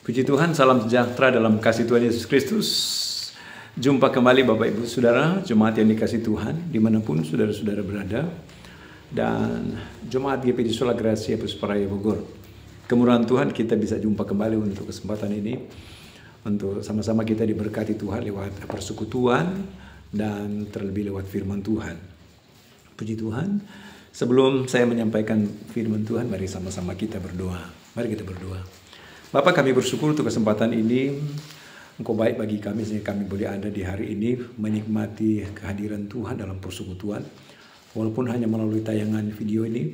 Puji Tuhan, salam sejahtera dalam kasih Tuhan Yesus Kristus. Jumpa kembali Bapak Ibu Saudara, jemaat yang dikasih Tuhan, dimanapun saudara-saudara berada. Dan jemaat GPD Sola Gracia Pusparaya Bogor. Kemurahan Tuhan kita bisa jumpa kembali untuk kesempatan ini. Untuk sama-sama kita diberkati Tuhan lewat persekutuan dan terlebih lewat firman Tuhan. Puji Tuhan, sebelum saya menyampaikan firman Tuhan, mari sama-sama kita berdoa. Mari kita berdoa. Bapak, kami bersyukur untuk kesempatan ini. Engkau baik bagi kami sehingga kami boleh ada di hari ini menikmati kehadiran Tuhan dalam persekutuan. Walaupun hanya melalui tayangan video ini,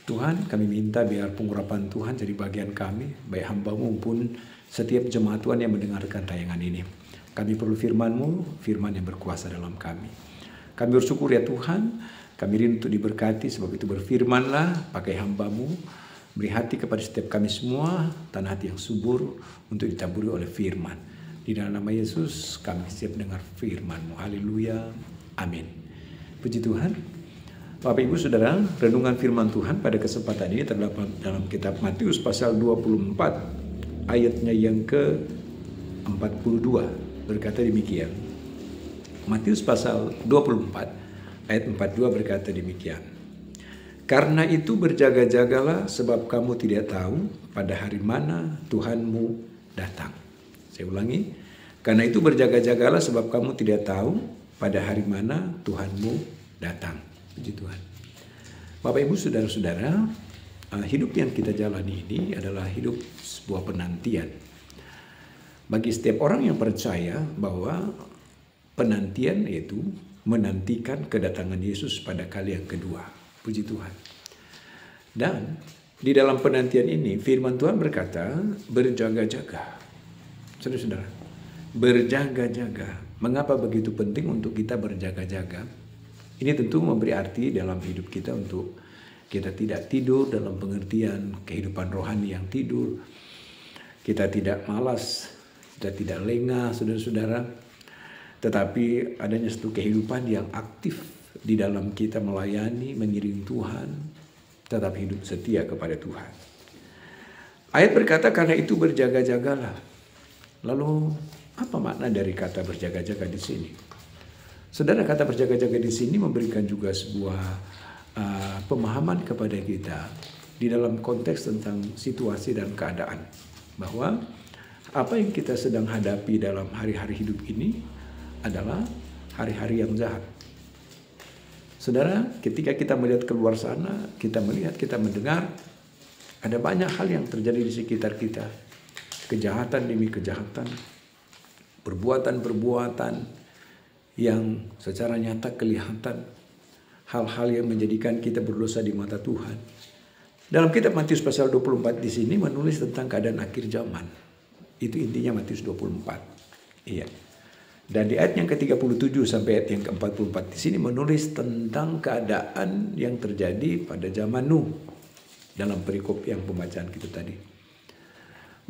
Tuhan kami minta biar pengurapan Tuhan jadi bagian kami, baik hamba-Mu maupun setiap jemaat Tuhan yang mendengarkan tayangan ini. Kami perlu firman-Mu, firman yang berkuasa dalam kami. Kami bersyukur ya Tuhan, kami rindu untuk diberkati, sebab itu berfirmanlah, pakai hamba-Mu, beri hati kepada setiap kami semua, tanah hati yang subur untuk ditaburi oleh firman. Di dalam nama Yesus kami siap dengar firman-Mu. Haleluya. Amin. Puji Tuhan. Bapak Ibu Saudara, renungan firman Tuhan pada kesempatan ini terdapat dalam kitab Matius pasal 24 ayatnya yang ke-42 berkata demikian. Matius pasal 24 ayat 42 berkata demikian. Karena itu berjaga-jagalah sebab kamu tidak tahu pada hari mana Tuhanmu datang. Saya ulangi. Karena itu berjaga-jagalah sebab kamu tidak tahu pada hari mana Tuhanmu datang. Puji Tuhan. Bapak Ibu Saudara-saudara, hidup yang kita jalani ini adalah hidup sebuah penantian. Bagi setiap orang yang percaya bahwa penantian yaitu menantikan kedatangan Yesus pada kali yang kedua. Puji Tuhan. Dan di dalam penantian ini firman Tuhan berkata berjaga-jaga. Saudara-saudara, berjaga-jaga. Mengapa begitu penting untuk kita berjaga-jaga? Ini tentu memberi arti dalam hidup kita untuk kita tidak tidur dalam pengertian kehidupan rohani yang tidur. Kita tidak malas, kita tidak lengah, saudara-saudara. Tetapi adanya satu kehidupan yang aktif di dalam kita melayani, mengiring Tuhan, tetap hidup setia kepada Tuhan. Ayat berkata karena itu berjaga-jagalah. Lalu apa makna dari kata berjaga-jaga di sini? Saudara, kata berjaga-jaga di sini memberikan juga sebuah pemahaman kepada kita di dalam konteks tentang situasi dan keadaan. Bahwa apa yang kita sedang hadapi dalam hari-hari hidup ini adalah hari-hari yang jahat. Saudara, ketika kita melihat keluar sana, kita melihat, kita mendengar, ada banyak hal yang terjadi di sekitar kita. Kejahatan demi kejahatan, perbuatan-perbuatan yang secara nyata kelihatan, hal-hal yang menjadikan kita berdosa di mata Tuhan. Dalam kitab Matius pasal 24 di sini menulis tentang keadaan akhir zaman. Itu intinya Matius 24. Iya. Dan di ayat yang ke-37 sampai ayat yang ke-44 di sini menulis tentang keadaan yang terjadi pada zaman Nuh dalam perikop yang pembacaan kita tadi.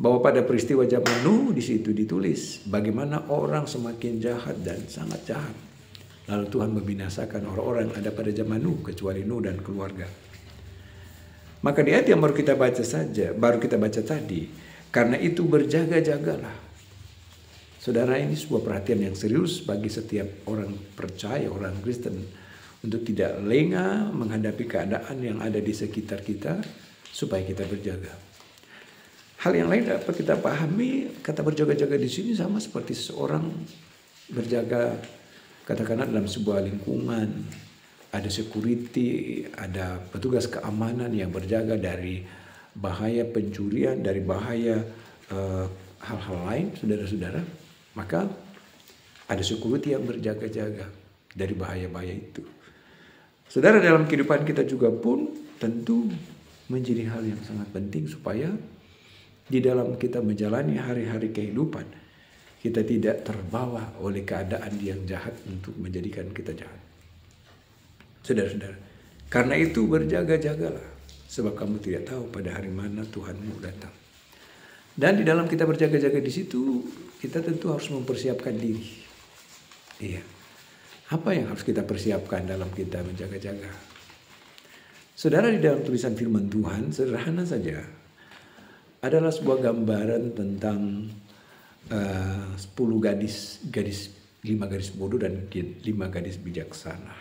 Bahwa pada peristiwa zaman Nuh di situ ditulis bagaimana orang semakin jahat dan sangat jahat. Lalu Tuhan membinasakan orang-orang yang ada pada zaman Nuh kecuali Nuh dan keluarga. Maka di ayat yang baru kita baca tadi, karena itu berjaga-jagalah. Saudara, ini sebuah perhatian yang serius bagi setiap orang percaya, orang Kristen, untuk tidak lengah menghadapi keadaan yang ada di sekitar kita supaya kita berjaga. Hal yang lain dapat kita pahami, kata berjaga-jaga di sini sama seperti seorang berjaga katakanlah dalam sebuah lingkungan, ada security, ada petugas keamanan yang berjaga dari bahaya pencurian, dari bahaya hal-hal lain, saudara-saudara. Maka ada security yang berjaga-jaga dari bahaya-bahaya itu. Saudara, dalam kehidupan kita juga pun tentu menjadi hal yang sangat penting supaya di dalam kita menjalani hari-hari kehidupan kita tidak terbawa oleh keadaan yang jahat untuk menjadikan kita jahat. Saudara-saudara, karena itu berjaga-jagalah sebab kamu tidak tahu pada hari mana Tuhanmu datang. Dan di dalam kita berjaga-jaga di situ, kita tentu harus mempersiapkan diri. Iya. Apa yang harus kita persiapkan dalam kita menjaga-jaga? Saudara, di dalam tulisan firman Tuhan, sederhana saja. adalah sebuah gambaran tentang 10 gadis, 5 gadis bodoh dan 5 gadis bijaksana.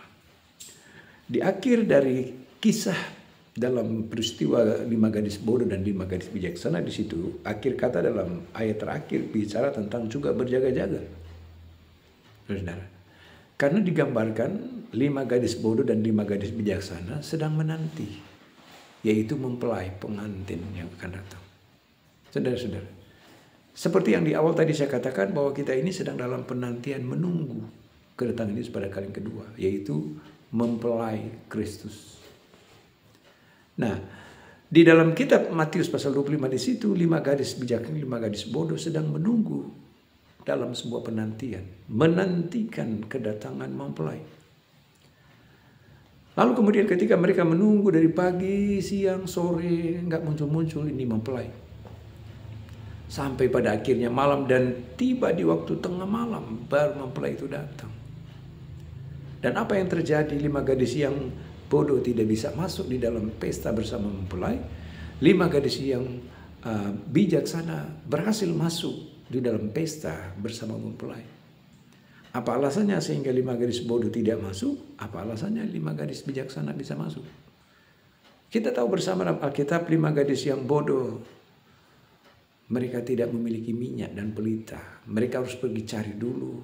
Di akhir dari kisah dalam peristiwa 5 gadis bodoh dan 5 gadis bijaksana, di situ akhir kata dalam ayat terakhir bicara tentang juga berjaga-jaga. Saudara, karena digambarkan 5 gadis bodoh dan 5 gadis bijaksana sedang menanti, yaitu mempelai pengantin yang akan datang. Saudara-saudara, seperti yang di awal tadi saya katakan bahwa kita ini sedang dalam penantian menunggu kedatangan Yesus pada kali yang kedua, yaitu mempelai Kristus. Nah, di dalam kitab Matius pasal 25 di situ 5 gadis bijaksana, 5 gadis bodoh sedang menunggu dalam sebuah penantian, menantikan kedatangan mempelai. Lalu kemudian ketika mereka menunggu dari pagi, siang, sore, nggak muncul-muncul ini mempelai. Sampai pada akhirnya malam dan tiba di waktu tengah malam baru mempelai itu datang. Dan apa yang terjadi? 5 gadis yang bodoh tidak bisa masuk di dalam pesta bersama mempelai. 5 gadis yang bijaksana berhasil masuk di dalam pesta bersama mempelai. Apa alasannya sehingga 5 gadis bodoh tidak masuk? Apa alasannya 5 gadis bijaksana bisa masuk? Kita tahu bersama dalam Alkitab 5 gadis yang bodoh, mereka tidak memiliki minyak dan pelita. Mereka harus pergi cari dulu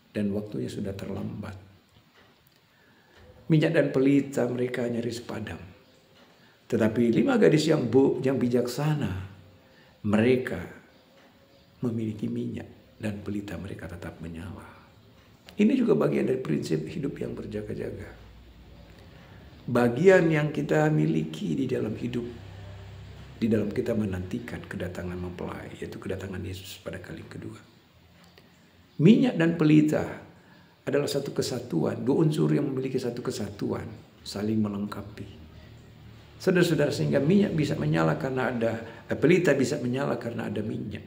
dan waktunya sudah terlambat. Minyak dan pelita mereka nyaris padam. Tetapi 5 gadis yang bijaksana, mereka memiliki minyak dan pelita mereka tetap menyala. Ini juga bagian dari prinsip hidup yang berjaga-jaga. Bagian yang kita miliki di dalam hidup, di dalam kita menantikan kedatangan mempelai, yaitu kedatangan Yesus pada kali kedua. Minyak dan pelita adalah satu kesatuan, 2 unsur yang memiliki satu kesatuan, saling melengkapi. Saudara-saudara, sehingga minyak bisa menyala karena ada, pelita bisa menyala karena ada minyak.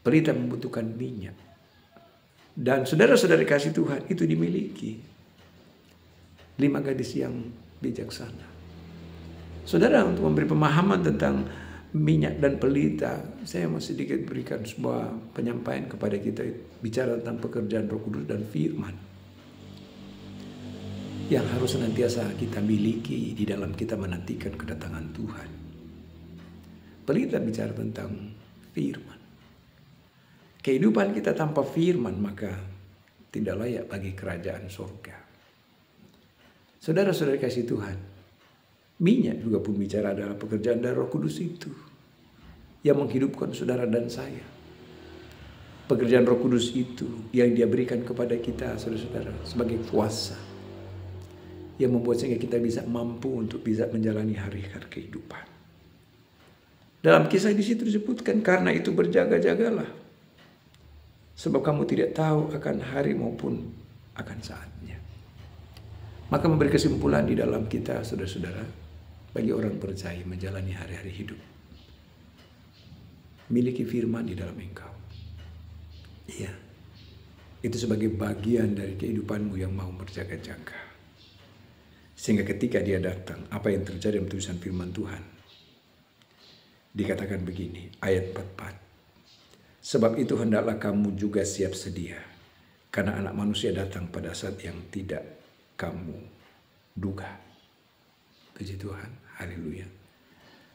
Pelita membutuhkan minyak. Dan saudara-saudara kasih Tuhan itu dimiliki 5 gadis yang bijaksana. Saudara, untuk memberi pemahaman tentang minyak dan pelita, saya mau sedikit berikan sebuah penyampaian kepada kita, bicara tentang pekerjaan Roh Kudus dan firman yang harus senantiasa kita miliki di dalam kita menantikan kedatangan Tuhan. Pelita bicara tentang firman. Kehidupan kita tanpa firman maka tidak layak bagi kerajaan surga. Saudara-saudara kasih Tuhan, minyak juga pun bicara adalah pekerjaan dari Roh Kudus itu yang menghidupkan saudara dan saya. Pekerjaan Roh Kudus itu yang Dia berikan kepada kita, saudara-saudara, sebagai kuasa yang membuat sehingga kita bisa mampu untuk bisa menjalani hari-hari kehidupan. Dalam kisah di situ disebutkan, karena itu berjaga-jagalah, sebab kamu tidak tahu akan hari maupun akan saatnya. Maka memberi kesimpulan di dalam kita, saudara-saudara, bagi orang percaya menjalani hari-hari hidup, miliki firman di dalam engkau. Iya, itu sebagai bagian dari kehidupanmu yang mau berjaga-jaga. Sehingga ketika Dia datang, apa yang terjadi dalam tulisan firman Tuhan? Dikatakan begini, ayat 44. Sebab itu hendaklah kamu juga siap sedia, karena Anak Manusia datang pada saat yang tidak kamu duga. Puji Tuhan, haleluya.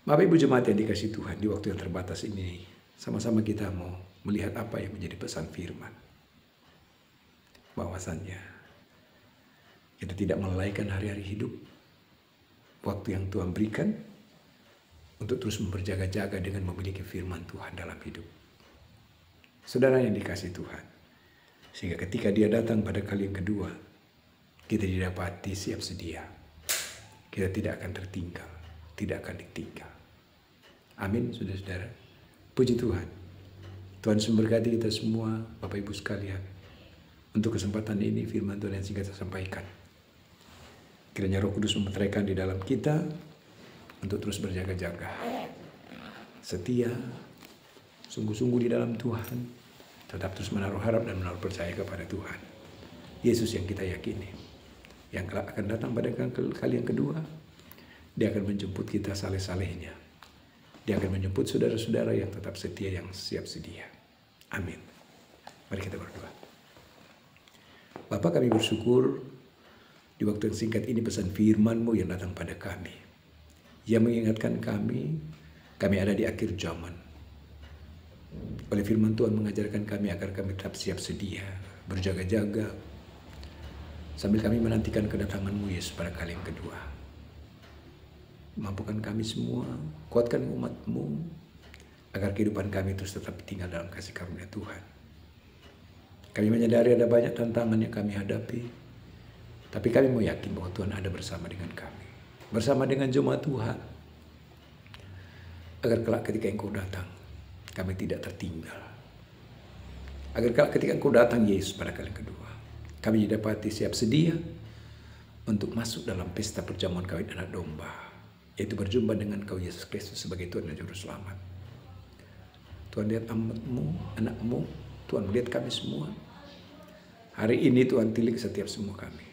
Bapak Ibu jemaat yang dikasih Tuhan, di waktu yang terbatas ini, sama-sama kita mau melihat apa yang menjadi pesan firman. Bahwasannya, kita tidak melalaikan hari-hari hidup, waktu yang Tuhan berikan, untuk terus berjaga-jaga dengan memiliki firman Tuhan dalam hidup. Saudara yang dikasih Tuhan, sehingga ketika Dia datang pada kali yang kedua, kita didapati siap sedia. Kita tidak akan tertinggal, tidak akan ditinggal. Amin, saudara-saudara. Puji Tuhan. Tuhan memberkati kita semua, Bapak Ibu sekalian. Untuk kesempatan ini, firman Tuhan yang singkat saya sampaikan. Kiranya Roh Kudus memeteraikan di dalam kita untuk terus berjaga-jaga, setia, sungguh-sungguh di dalam Tuhan, tetap terus menaruh harap dan menaruh percaya kepada Tuhan. Yesus yang kita yakini, yang akan datang pada kali yang kedua, Dia akan menjemput kita saleh-salehnya Dia akan menjemput saudara-saudara yang tetap setia, yang siap sedia. Amin. Mari kita berdoa. Bapa, kami bersyukur di waktu yang singkat ini pesan firman-Mu yang datang pada kami. Yang mengingatkan kami ada di akhir zaman. Oleh firman Tuhan mengajarkan kami agar kami tetap siap sedia, berjaga-jaga, sambil kami menantikan kedatangan-Mu Yesus pada kali yang kedua. Mampukan kami semua, kuatkan umat-Mu, agar kehidupan kami terus tetap tinggal dalam kasih karunia Tuhan. Kami menyadari ada banyak tantangan yang kami hadapi, tapi kami mau yakin bahwa Tuhan ada bersama dengan kami, bersama dengan jemaat Tuhan, agar kelak ketika Engkau datang, kami tidak tertinggal. Agar kelak ketika Engkau datang Yesus pada kali kedua, kami didapati siap sedia untuk masuk dalam pesta perjamuan kawin anak domba, yaitu berjumpa dengan Kau Yesus Kristus sebagai Tuhan dan Juru Selamat. Tuhan lihat amat-Mu, anak-Mu, Tuhan melihat kami semua. Hari ini Tuhan tilik setiap semua kami.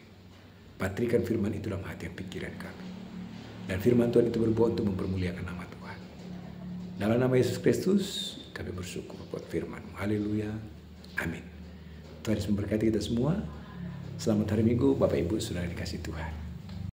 Patrikan firman itu dalam hati dan pikiran kami. Dan firman Tuhan itu berbuat untuk mempermuliakan nama Tuhan. Dalam nama Yesus Kristus kami bersyukur buat firman-Mu. Haleluya. Amin. Tuhan Yesus memberkati kita semua. Selamat hari Minggu Bapak Ibu Saudara dikasih Tuhan.